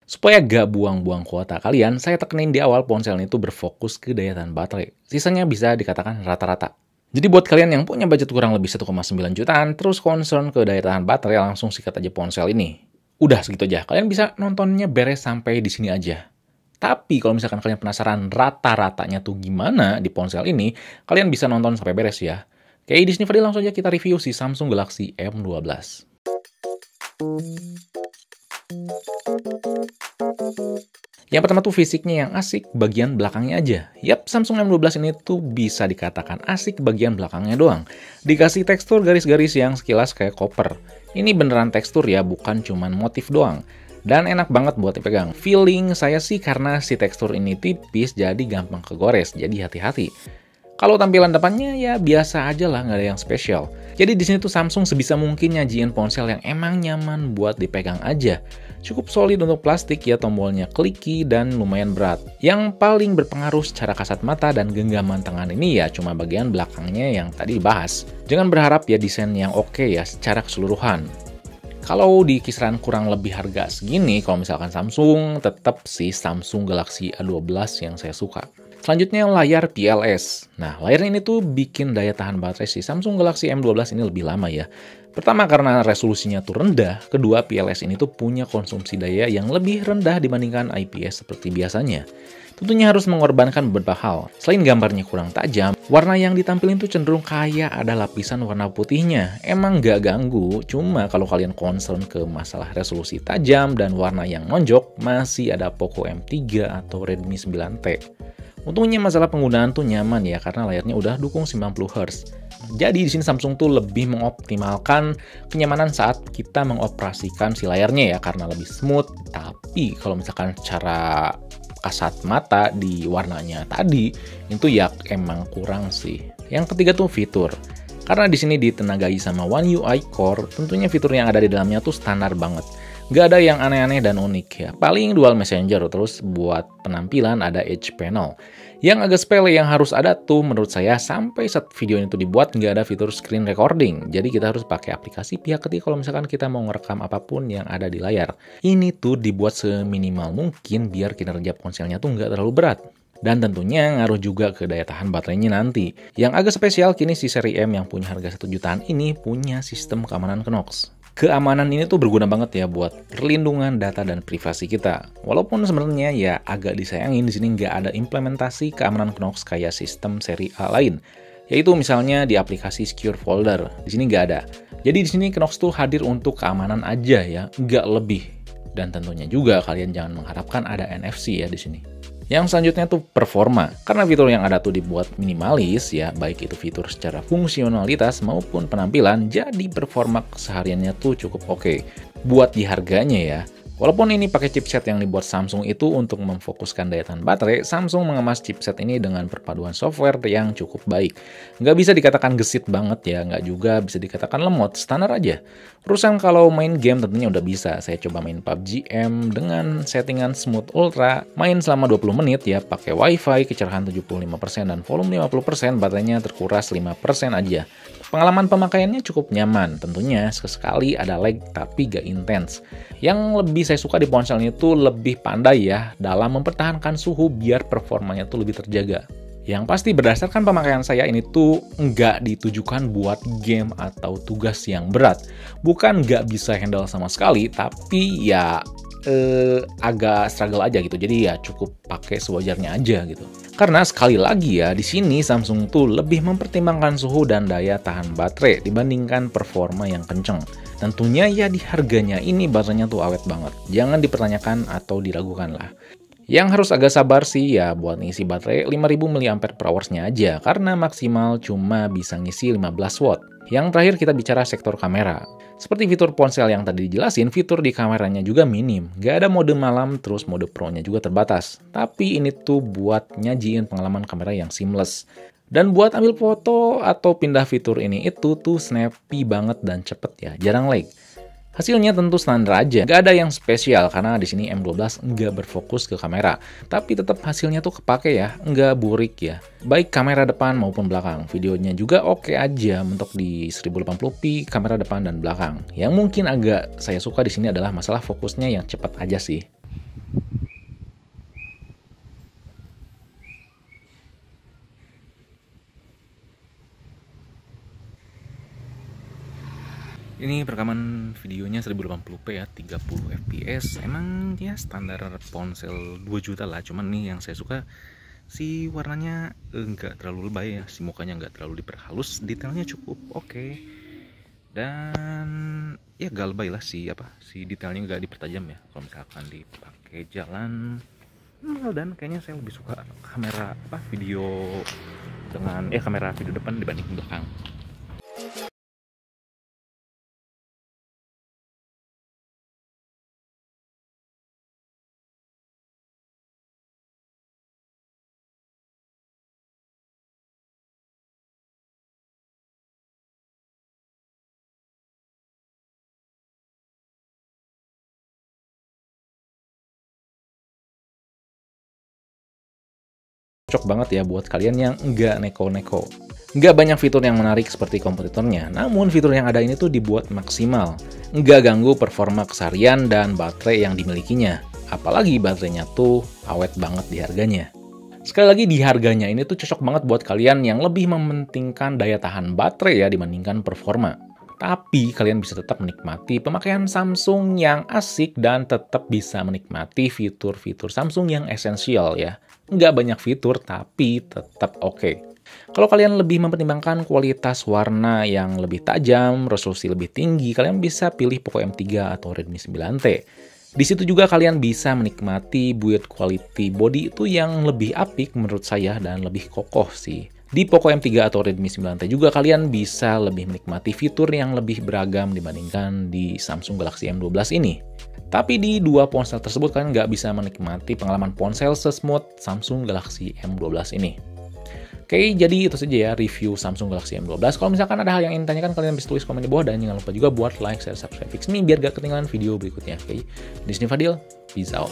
Supaya gak buang-buang kuota kalian, saya tekenin di awal ponsel itu berfokus ke daya tahan baterai. Sisanya bisa dikatakan rata-rata. Jadi buat kalian yang punya budget kurang lebih 1,9 jutaan, terus concern ke daya tahan baterai, langsung sikat aja ponsel ini. Udah segitu aja, kalian bisa nontonnya beres sampai di sini aja. Tapi kalau misalkan kalian penasaran rata-ratanya tuh gimana di ponsel ini, kalian bisa nonton sampai beres ya. Kayak di sini Fadil, langsung aja kita review si Samsung Galaxy M12. Yang pertama tuh fisiknya yang asik, bagian belakangnya aja. Yap, Samsung M12 ini tuh bisa dikatakan asik bagian belakangnya doang. Dikasih tekstur garis-garis yang sekilas kayak koper. Ini beneran tekstur ya, bukan cuman motif doang. Dan enak banget buat dipegang. Feeling saya sih karena si tekstur ini tipis, jadi gampang kegores, jadi hati-hati. Kalau tampilan depannya ya biasa aja lah, nggak ada yang spesial. Jadi di sini tuh Samsung sebisa mungkin nyajiin ponsel yang emang nyaman buat dipegang aja. Cukup solid untuk plastik ya, tombolnya kliki dan lumayan berat. Yang paling berpengaruh secara kasat mata dan genggaman tangan ini ya cuma bagian belakangnya yang tadi dibahas. Jangan berharap ya desain yang oke ya secara keseluruhan. Kalau di kisaran kurang lebih harga segini, kalau misalkan Samsung, tetap sih Samsung Galaxy A12 yang saya suka. Selanjutnya layar PLS. Nah, layar ini tuh bikin daya tahan baterai si Samsung Galaxy M12 ini lebih lama ya. Pertama karena resolusinya tuh rendah, kedua PLS ini tuh punya konsumsi daya yang lebih rendah dibandingkan IPS seperti biasanya. Tentunya harus mengorbankan beberapa hal. Selain gambarnya kurang tajam, warna yang ditampilin tuh cenderung kayak ada lapisan warna putihnya. Emang nggak ganggu, cuma kalau kalian concern ke masalah resolusi tajam dan warna yang nonjok, masih ada Poco M3 atau Redmi 9T. Untungnya masalah penggunaan tuh nyaman ya, karena layarnya udah dukung 90 Hz. Jadi di sini Samsung tuh lebih mengoptimalkan kenyamanan saat kita mengoperasikan si layarnya ya, karena lebih smooth. Tapi kalau misalkan secara kasat mata di warnanya tadi, itu ya emang kurang sih. Yang ketiga tuh fitur. Karena di sini ditenagai sama One UI Core, tentunya fitur yang ada di dalamnya tuh standar banget. Nggak ada yang aneh-aneh dan unik ya. Paling dual messenger, terus buat penampilan ada Edge Panel. Yang agak sepele yang harus ada tuh menurut saya sampai saat video itu dibuat nggak ada fitur screen recording. Jadi kita harus pakai aplikasi pihak ketiga kalau misalkan kita mau ngerekam apapun yang ada di layar. Ini tuh dibuat seminimal mungkin biar kinerja ponselnya tuh nggak terlalu berat. Dan tentunya ngaruh juga ke daya tahan baterainya nanti. Yang agak spesial kini si seri M yang punya harga 1 jutaan ini punya sistem keamanan Knox. Keamanan ini tuh berguna banget ya buat perlindungan data dan privasi kita. Walaupun sebenarnya ya agak disayangin di sini nggak ada implementasi keamanan Knox kayak sistem seri A lain. Yaitu misalnya di aplikasi Secure Folder. Di sini nggak ada. Jadi di sini Knox tuh hadir untuk keamanan aja ya, nggak lebih. Dan tentunya juga kalian jangan mengharapkan ada NFC ya di sini. Yang selanjutnya tuh performa. Karena fitur yang ada tuh dibuat minimalis ya, baik itu fitur secara fungsionalitas maupun penampilan, jadi performa kesehariannya tuh cukup oke. Buat di harganya ya. Walaupun ini pakai chipset yang dibuat Samsung itu untuk memfokuskan daya tahan baterai, Samsung mengemas chipset ini dengan perpaduan software yang cukup baik. Nggak bisa dikatakan gesit banget ya, nggak juga bisa dikatakan lemot, standar aja. Urusan kalau main game tentunya udah bisa. Saya coba main PUBG M dengan settingan Smooth Ultra, main selama 20 menit ya, pakai WiFi, kecerahan 75% dan volume 50%, baterainya terkuras 5% aja. Pengalaman pemakaiannya cukup nyaman, tentunya sesekali ada lag tapi gak intens. Yang lebih saya suka di ponsel ini tuh lebih pandai ya dalam mempertahankan suhu biar performanya tuh lebih terjaga. Yang pasti berdasarkan pemakaian saya ini tuh nggak ditujukan buat game atau tugas yang berat. Bukan nggak bisa handle sama sekali, tapi ya agak struggle aja gitu. Jadi ya cukup pakai sewajarnya aja gitu. Karena sekali lagi ya, di sini Samsung tuh lebih mempertimbangkan suhu dan daya tahan baterai dibandingkan performa yang kenceng. Tentunya ya di harganya ini baterainya tuh awet banget. Jangan dipertanyakan atau diragukan lah. Yang harus agak sabar sih ya buat ngisi baterai 5000 mAh-nya aja, karena maksimal cuma bisa ngisi 15 watt. Yang terakhir kita bicara sektor kamera. Seperti fitur ponsel yang tadi dijelasin, fitur di kameranya juga minim. Gak ada mode malam, terus mode pro-nya juga terbatas. Tapi ini tuh buat nyajiin pengalaman kamera yang seamless. Dan buat ambil foto atau pindah fitur ini itu tuh snappy banget dan cepet ya, jarang lag. Hasilnya tentu standar aja, nggak ada yang spesial karena di sini M12 nggak berfokus ke kamera. Tapi tetap hasilnya tuh kepake ya, nggak burik ya. Baik kamera depan maupun belakang. Videonya juga oke aja untuk di 1080p kamera depan dan belakang. Yang mungkin agak saya suka di sini adalah masalah fokusnya yang cepat aja sih. Ini perekaman videonya 1080p ya, 30 fps. Emang ya standar ponsel 2 juta lah. Cuman nih yang saya suka si warnanya enggak terlalu lebay ya, si mukanya enggak terlalu diperhalus, detailnya cukup oke. Dan ya gak lebay lah si detailnya enggak dipertajam ya. Kalau misalkan dipakai jalan dan kayaknya saya lebih suka kamera video dengan kamera video depan dibanding belakang. Cocok banget ya buat kalian yang nggak neko-neko. Nggak banyak fitur yang menarik seperti kompetitornya, namun fitur yang ada ini tuh dibuat maksimal. Nggak ganggu performa keseharian dan baterai yang dimilikinya. Apalagi baterainya tuh awet banget di harganya. Sekali lagi di harganya ini tuh cocok banget buat kalian yang lebih mementingkan daya tahan baterai ya dibandingkan performa. Tapi kalian bisa tetap menikmati pemakaian Samsung yang asik dan tetap bisa menikmati fitur-fitur Samsung yang esensial ya. Nggak banyak fitur, tapi tetap oke. Kalau kalian lebih mempertimbangkan kualitas warna yang lebih tajam, resolusi lebih tinggi, kalian bisa pilih Poco M3 atau Redmi 9T. Di situ juga kalian bisa menikmati build quality body itu yang lebih apik menurut saya dan lebih kokoh sih. Di Poco M3 atau Redmi 9T juga kalian bisa lebih menikmati fitur yang lebih beragam dibandingkan di Samsung Galaxy M12 ini. Tapi di dua ponsel tersebut kalian nggak bisa menikmati pengalaman ponsel sesmooth Samsung Galaxy M12 ini. Oke, jadi itu saja ya review Samsung Galaxy M12. Kalau misalkan ada hal yang ingin tanyakan, kalian bisa tulis komen di bawah. Dan jangan lupa juga buat like, share, subscribe Fix Me biar gak ketinggalan video berikutnya. Oke, di sini Fadil, peace out.